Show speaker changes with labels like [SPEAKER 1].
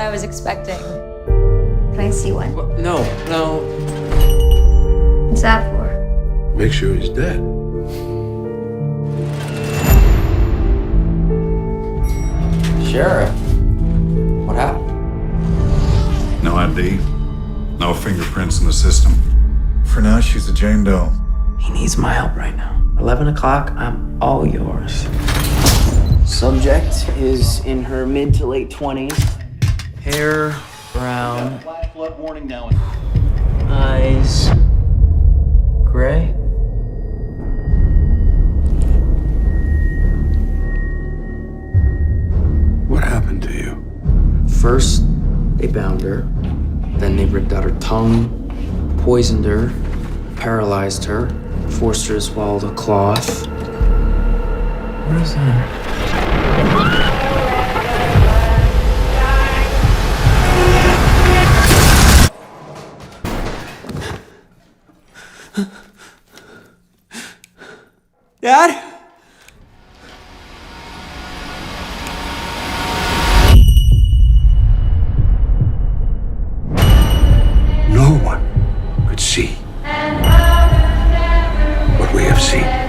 [SPEAKER 1] I was expecting.
[SPEAKER 2] Can I see one?
[SPEAKER 3] No.
[SPEAKER 2] What's that for?
[SPEAKER 4] Make sure he's dead.
[SPEAKER 3] Sheriff, what happened?
[SPEAKER 5] No ID, no fingerprints in the system. For now, she's a Jane Doe.
[SPEAKER 3] He needs my help right now. 11 o'clock, I'm all yours. Subject is in her mid to late 20s. Hair brown.
[SPEAKER 6] Flash flood warning now.
[SPEAKER 3] Eyes gray.
[SPEAKER 4] What happened to you?
[SPEAKER 3] First, they bound her. Then they ripped out her tongue, poisoned her, paralyzed her, forced her to swallow the cloth. What is that? Dad?
[SPEAKER 4] No one could see what we have seen.